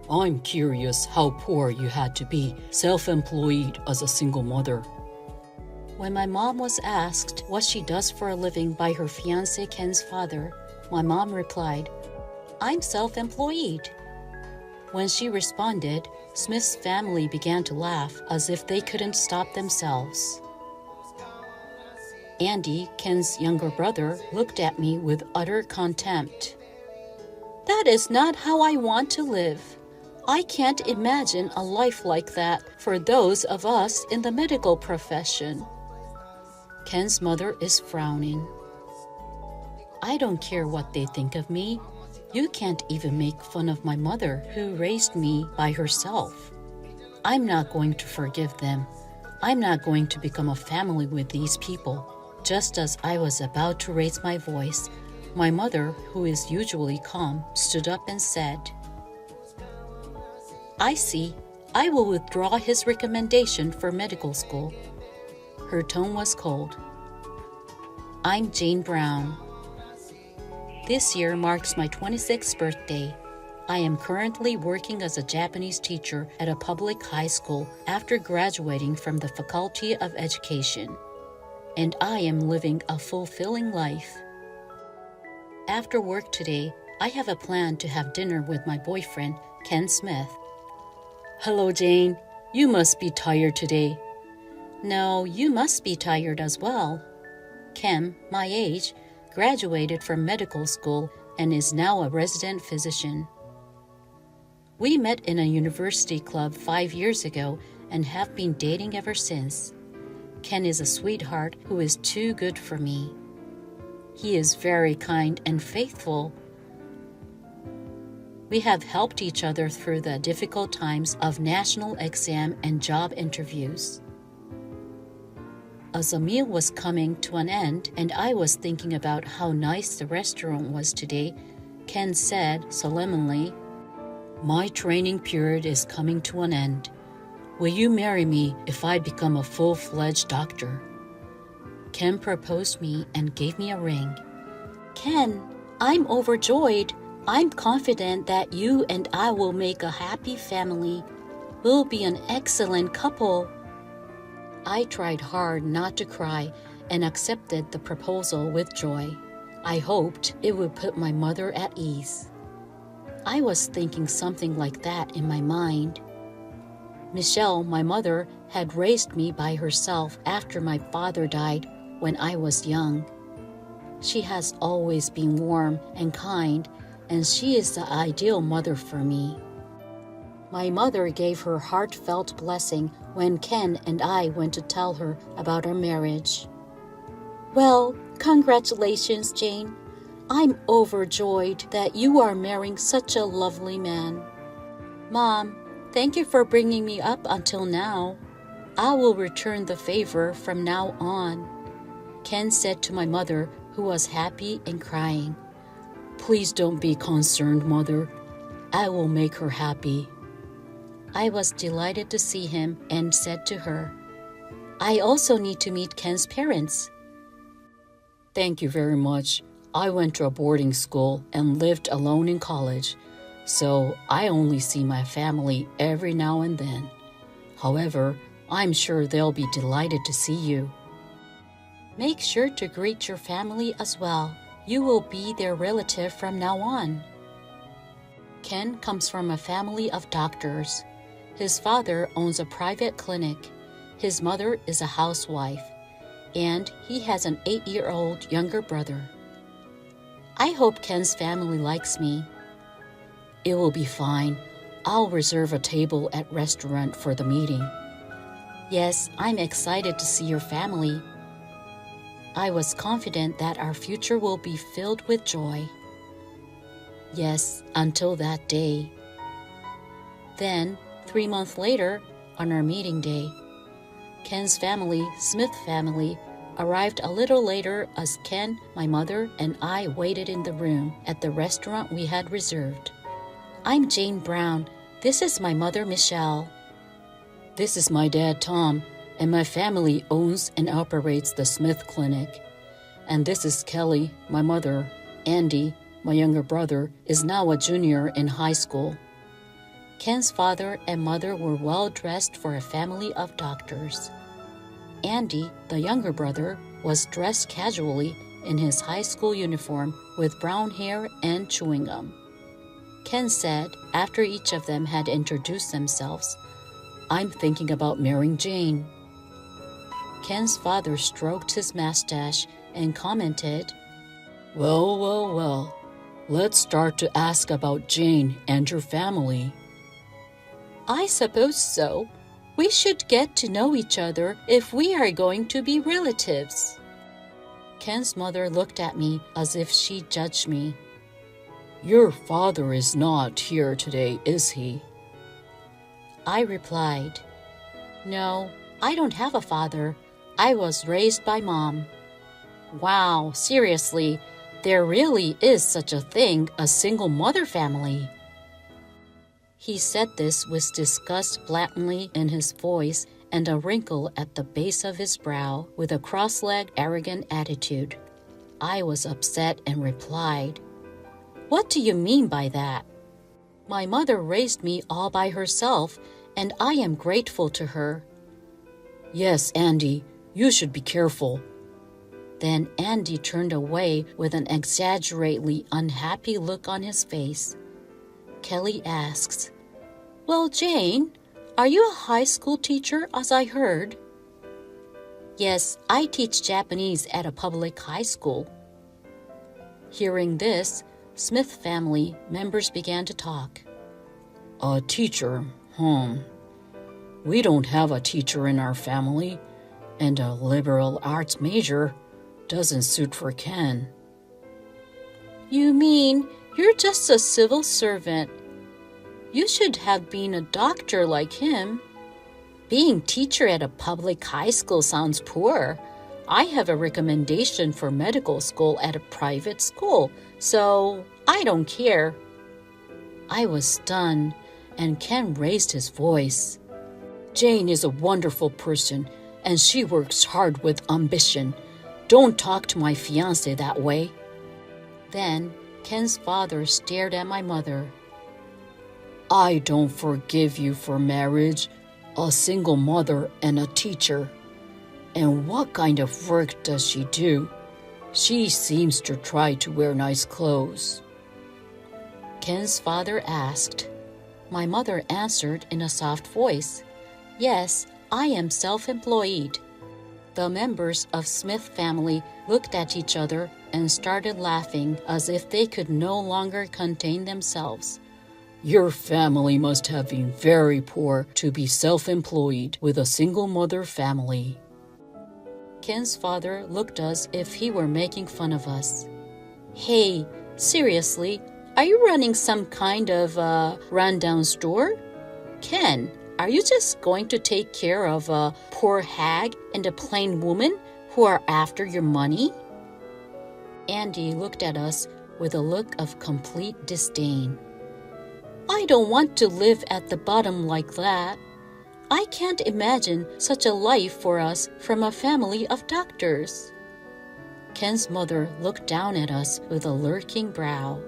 I'm curious how poor you had to be, self-employed as a single mother. When my mom was asked what she does for a living by her fiancé Ken's father, my mom replied, "I'm self-employed." When she responded, Smith's family began to laugh as if they couldn't stop themselves. Andy, Ken's younger brother, looked at me with utter contempt. "That is not how I want to live. I can't imagine a life like that for those of us in the medical profession." Ken's mother is frowning. "I don't care what they think of me. You can't even make fun of my mother who raised me by herself. I'm not going to forgive them. I'm not going to become a family with these people." Just as I was about to raise my voice, my mother, who is usually calm, stood up and said, "I see. I will withdraw his recommendation for medical school." Her tone was cold. I'm Jane Brown. This year marks my 26th birthday. I am currently working as a Japanese teacher at a public high school after graduating from the Faculty of Education. And I am living a fulfilling life. After work today, I have a plan to have dinner with my boyfriend, Ken Smith. Hello, Jane. You must be tired today. No, you must be tired as well. Ken, my age, graduated from medical school and is now a resident physician. We met in a university club 5 years ago and have been dating ever since. Ken is a sweetheart who is too good for me. He is very kind and faithful. We have helped each other through the difficult times of national exam and job interviews. As the meal was coming to an end and I was thinking about how nice the restaurant was today, Ken said solemnly, "My training period is coming to an end. Will you marry me if I become a full-fledged doctor?" Ken proposed me and gave me a ring. "Ken, I'm overjoyed. I'm confident that you and I will make a happy family. We'll be an excellent couple." I tried hard not to cry and accepted the proposal with joy. I hoped it would put my mother at ease. I was thinking something like that in my mind. Michelle, my mother, had raised me by herself after my father died when I was young. She has always been warm and kind, and she is the ideal mother for me. My mother gave her heartfelt blessing when Ken and I went to tell her about our marriage. "Well, congratulations, Jane. I'm overjoyed that you are marrying such a lovely man. Mom, thank you for bringing me up until now. I will return the favor from now on," Ken said to my mother, who was happy and crying. "Please don't be concerned, Mother. I will make her happy." I was delighted to see him and said to her, "I also need to meet Ken's parents." "Thank you very much. I went to a boarding school and lived alone in college, so I only see my family every now and then. However, I'm sure they'll be delighted to see you." "Make sure to greet your family as well. You will be their relative from now on." Ken comes from a family of doctors. His father owns a private clinic. His mother is a housewife, and he has an 8-year-old younger brother. I hope Ken's family likes me. "It will be fine. I'll reserve a table at restaurant for the meeting." "Yes, I'm excited to see your family." I was confident that our future will be filled with joy. Yes, until that day. Then, 3 months later, on our meeting day, Ken's family, Smith family, arrived a little later as Ken, my mother, and I waited in the room at the restaurant we had reserved. "I'm Jane Brown. This is my mother, Michelle." "This is my dad, Tom, and my family owns and operates the Smith Clinic. And this is Kelly, my mother. Andy, my younger brother, is now a junior in high school." Ken's father and mother were well dressed for a family of doctors. Andy, the younger brother, was dressed casually in his high school uniform with brown hair and chewing gum. Ken said, after each of them had introduced themselves, "I'm thinking about marrying Jane." Ken's father stroked his mustache and commented, Well, let's start to ask about Jane and her family. "I suppose so. We should get to know each other if we are going to be relatives." Ken's mother looked at me as if she judged me. Your father is not here today, is he? I replied, "No, I don't have a father. I was raised by Mom." "Wow, seriously, there really is such a thing, a single mother family." He said this with disgust blatantly in his voice and a wrinkle at the base of his brow with a cross-legged, arrogant attitude. I was upset and replied, "What do you mean by that? My mother raised me all by herself, and I am grateful to her." Yes, Andy, you should be careful. Then Andy turned away with an exaggeratedly unhappy look on his face. Kelly asks, "Well, Jane, are you a high school teacher, as I heard?" "Yes, I teach Japanese at a public high school." Hearing this, Smith family members began to talk. A teacher, We don't have a teacher in our family, and a liberal arts major doesn't suit for Ken. "You mean you're just a civil servant? You should have been a doctor like him." "Being teacher at a public high school sounds poor. I have a recommendation for medical school at a private school, so I don't care." I was stunned, and Ken raised his voice. Jane is a wonderful person, and she works hard with ambition. Don't talk to my fiancé that way. Then Ken's father stared at my mother. I don't forgive you for marriage, a single mother and a teacher. And what kind of work does she do? She seems to try to wear nice clothes. Ken's father asked. My mother answered in a soft voice, "Yes, I am self-employed." The members of Smith family looked at each other and started laughing as if they could no longer contain themselves. Your family must have been very poor to be self-employed with a single mother family. Ken's father looked as if he were making fun of us. "Hey, seriously, are you running some kind of rundown store? Ken, are you just going to take care of a poor hag and a plain woman who are after your money?" Andy looked at us with a look of complete disdain. "I don't want to live at the bottom like that. I can't imagine such a life for us from a family of doctors." Ken's mother looked down at us with a lurking brow.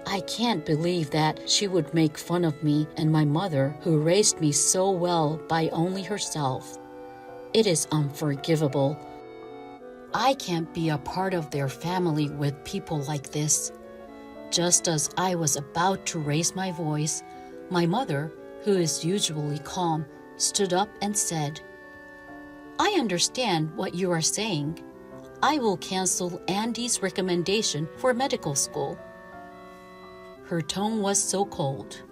I can't believe that she would make fun of me and my mother, who raised me so well by only herself. It is unforgivable. I can't be a part of their family with people like this. Just as I was about to raise my voice, my mother, who is usually calm, stood up and said, "I understand what you are saying. I will cancel Andy's recommendation for medical school." Her tone was so cold.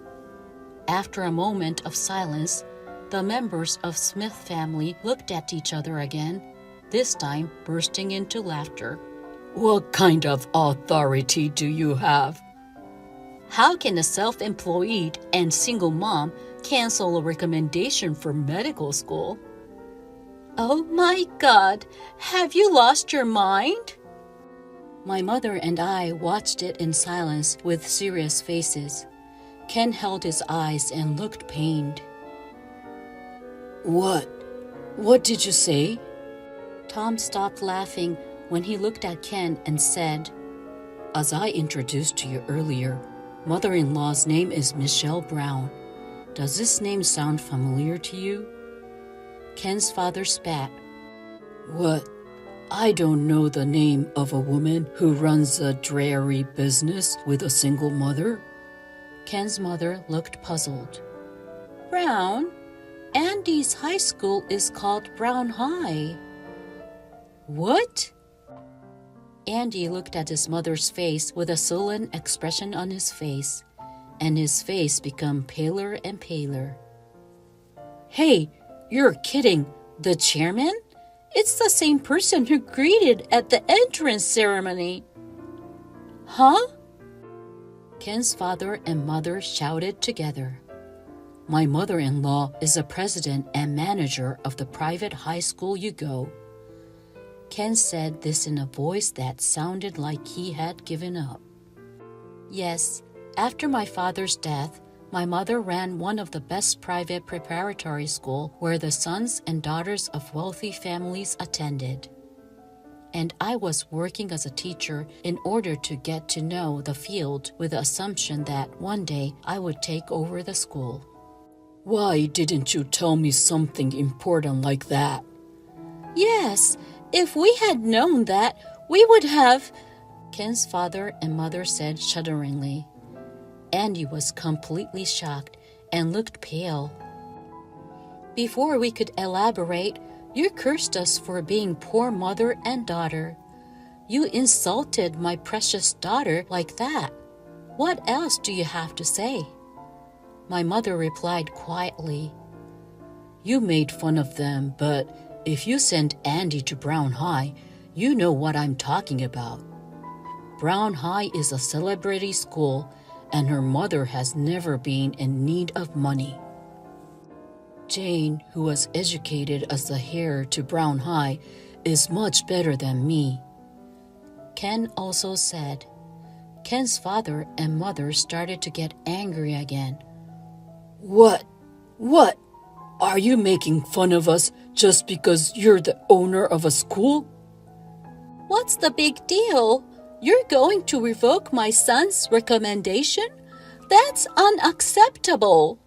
After a moment of silence, the members of Smith family looked at each other again, this time bursting into laughter. What kind of authority do you have? How can a self-employed and single mom cancel a recommendation for medical school? Oh my God, have you lost your mind? My mother and I watched it in silence with serious faces. Ken held his eyes and looked pained. What did you say? Tom stopped laughing when he looked at Ken and said, As I introduced to you earlier, Mother-in-law's name is Michelle Brown. Does this name sound familiar to you? Ken's father spat. What? I don't know the name of a woman who runs a dreary business with a single mother. Ken's mother looked puzzled. Brown? Andy's high school is called Brown High. What? Andy looked at his mother's face with a sullen expression on his face, and his face became paler and paler. Hey, you're kidding. The chairman? It's the same person who greeted at the entrance ceremony. Huh? Ken's father and mother shouted together. My mother-in-law is the president and manager of the private high school you go. Ken said this in a voice that sounded like he had given up. Yes, after my father's death, my mother ran one of the best private preparatory schools where the sons and daughters of wealthy families attended. And I was working as a teacher in order to get to know the field with the assumption that one day I would take over the school. Why didn't you tell me something important like that? Yes, if we had known that, we would have, Ken's father and mother said shudderingly. Andy was completely shocked and looked pale. Before we could elaborate, you cursed us for being poor mother and daughter. You insulted my precious daughter like that. What else do you have to say? My mother replied quietly. You made fun of them, but if you send Andy to Brown High, you know what I'm talking about. Brown High is a celebrity school, and her mother has never been in need of money. Jane, who was educated as the heir to Brown High, is much better than me. Ken also said. Ken's father and mother started to get angry again. What? What? Are you making fun of us just because you're the owner of a school? What's the big deal? You're going to revoke my son's recommendation? That's unacceptable.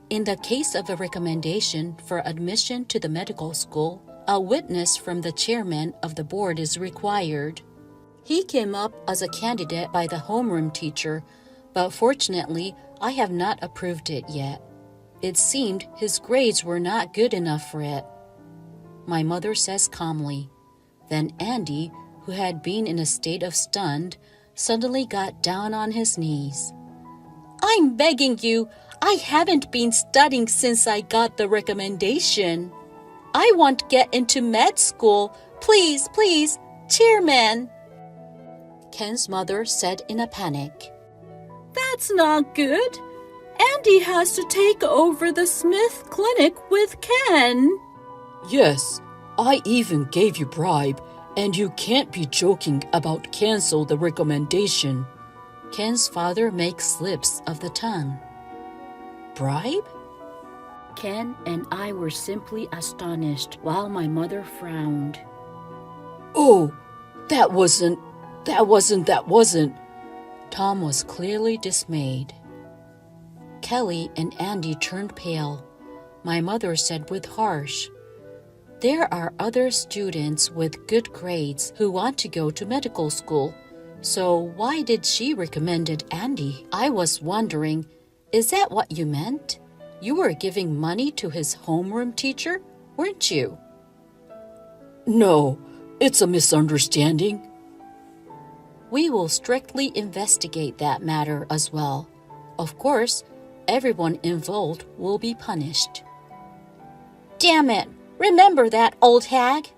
In the case of a recommendation for admission to the medical school, a witness from the chairman of the board is required. He came up as a candidate by the homeroom teacher, but fortunately, I have not approved it yet. It seemed his grades were not good enough for it. My mother says calmly. Then Andy, who had been in a state of stunned, suddenly got down on his knees. I'm begging you, I haven't been studying since I got the recommendation. I want to get into med school. Please, please, chairman. Ken's mother said in a panic. That's not good. Andy has to take over the Smith Clinic with Ken. Yes, I even gave you bribe, and you can't be joking about cancel the recommendation. Ken's father makes slips of the tongue. Bribe? Ken and I were simply astonished while my mother frowned. Oh, that wasn't. Tom was clearly dismayed. Kelly and Andy turned pale. My mother said with harsh, There are other students with good grades who want to go to medical school. So why did she recommend Andy? I was wondering, is that what you meant? You were giving money to his homeroom teacher, weren't you? No, it's a misunderstanding. We will strictly investigate that matter as well. Of course, everyone involved will be punished. Damn it! Remember that, old hag?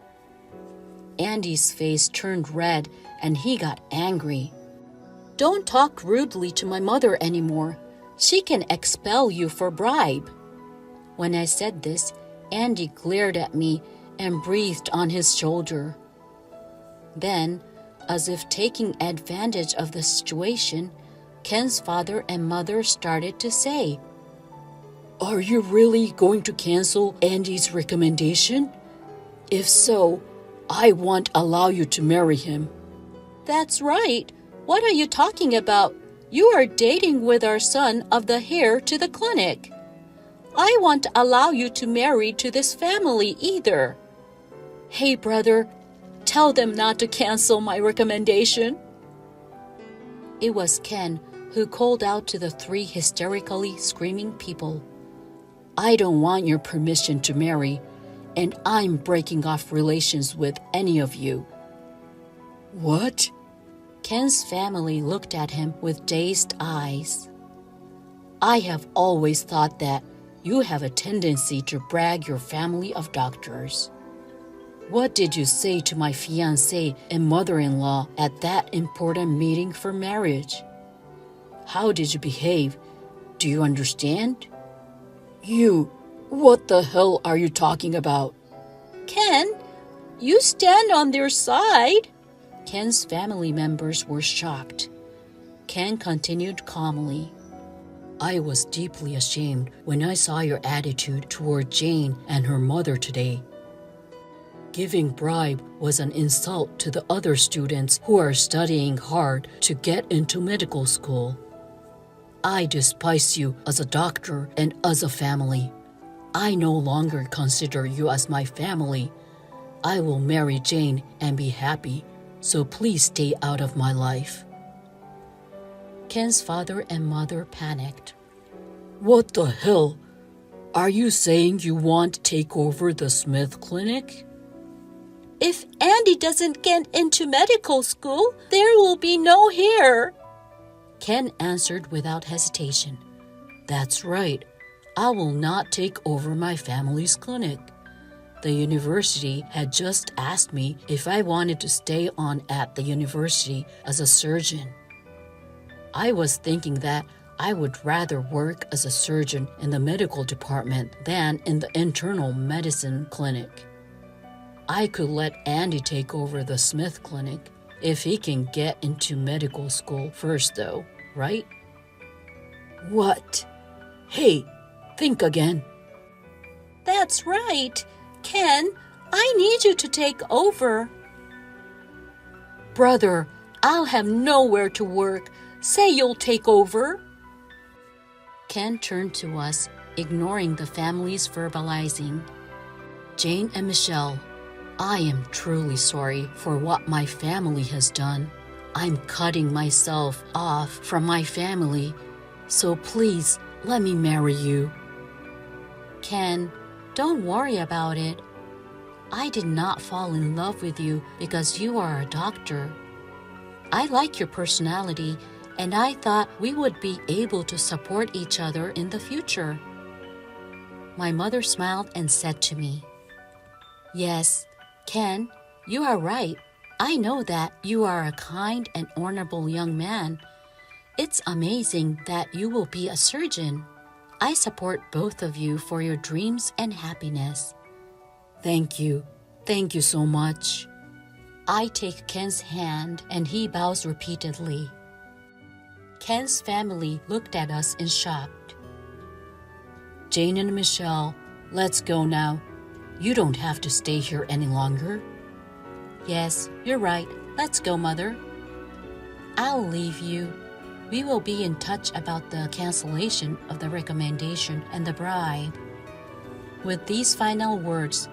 Andy's face turned red and he got angry. Don't talk rudely to my mother anymore. She can expel you for bribe. When I said this, Andy glared at me and breathed on his shoulder. Then, as if taking advantage of the situation, Ken's father and mother started to say, Are you really going to cancel Andy's recommendation? If so, I won't allow you to marry him. That's right. What are you talking about? You are dating with our son of the heir to the clinic. I won't allow you to marry to this family either. Hey, brother, tell them not to cancel my recommendation." It was Ken who called out to the three hysterically screaming people. "I don't want your permission to marry, and I'm breaking off relations with any of you." What? Ken's family looked at him with dazed eyes. "I have always thought that you have a tendency to brag your family of doctors. What did you say to my fiancé and mother-in-law at that important meeting for marriage? How did you behave? Do you understand?" What the hell are you talking about? "Ken, you stand on their side." Ken's family members were shocked. Ken continued calmly. "I was deeply ashamed when I saw your attitude toward Jane and her mother today. Giving bribe was an insult to the other students who are studying hard to get into medical school. I despise you as a doctor and as a family. I no longer consider you as my family. I will marry Jane and be happy, so please stay out of my life." Ken's father and mother panicked. What the hell? Are you saying you want to take over the Smith Clinic? "If Andy doesn't get into medical school, there will be no heir," Ken answered without hesitation. "That's right. I will not take over my family's clinic. The university had just asked me if I wanted to stay on at the university as a surgeon. I was thinking that I would rather work as a surgeon in the medical department than in the internal medicine clinic. I could let Andy take over the Smith Clinic if he can get into medical school first, though, right?" What? Hey, think again. "That's right. Ken, I need you to take over." "Brother, I'll have nowhere to work. Say you'll take over." Ken turned to us, ignoring the family's verbalizing. "Jane and Michelle, I am truly sorry for what my family has done. I'm cutting myself off from my family, so please let me marry you." "Ken, don't worry about it. I did not fall in love with you because you are a doctor. I like your personality, and I thought we would be able to support each other in the future." My mother smiled and said to me, "Yes, Ken, you are right. I know that you are a kind and honorable young man. It's amazing that you will be a surgeon. I support both of you for your dreams and happiness." Thank you. Thank you so much." I take Ken's hand and he bows repeatedly. Ken's family looked at us in shock. "Jane and Michelle, let's go now. You don't have to stay here any longer." "Yes, you're right. Let's go, Mother." "I'll leave you. We will be in touch about the cancellation of the recommendation and the bribe." With these final words,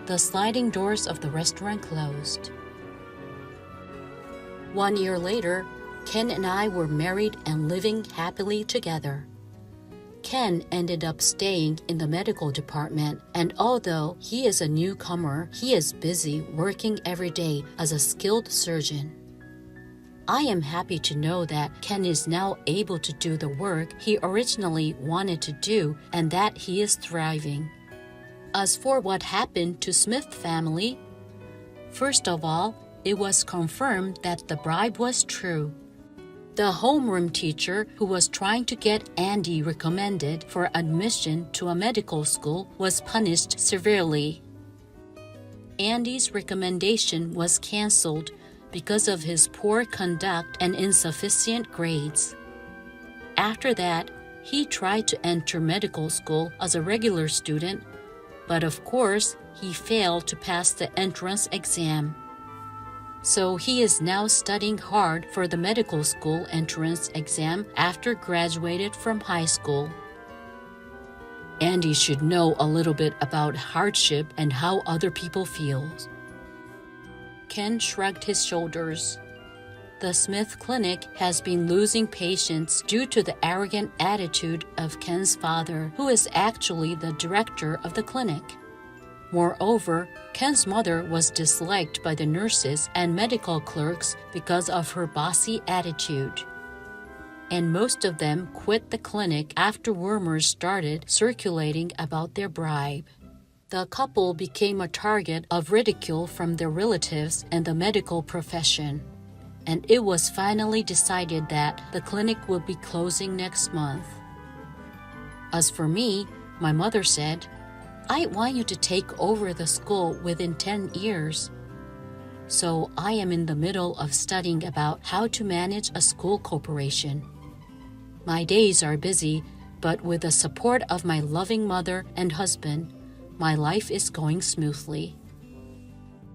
the sliding doors of the restaurant closed. 1 year later, Ken and I were married and living happily together. Ken ended up staying in the medical department, and although he is a newcomer, he is busy working every day as a skilled surgeon. I am happy to know that Ken is now able to do the work he originally wanted to do and that he is thriving. As for what happened to Smith family, first of all, it was confirmed that the bribe was true. The homeroom teacher who was trying to get Andy recommended for admission to a medical school was punished severely. Andy's recommendation was canceled because of his poor conduct and insufficient grades. After that, he tried to enter medical school as a regular student, but of course, he failed to pass the entrance exam. So he is now studying hard for the medical school entrance exam after graduated from high school. Andy should know a little bit about hardship and how other people feel. Ken shrugged his shoulders. The Smith Clinic has been losing patients due to the arrogant attitude of Ken's father, who is actually the director of the clinic. Moreover, Ken's mother was disliked by the nurses and medical clerks because of her bossy attitude. And most of them quit the clinic after rumors started circulating about their bribe. The couple became a target of ridicule from their relatives and the medical profession. And it was finally decided that the clinic would be closing next month. As for me, my mother said, "I want you to take over the school within 10 years. So I am in the middle of studying about how to manage a school corporation. My days are busy, but with the support of my loving mother and husband, my life is going smoothly."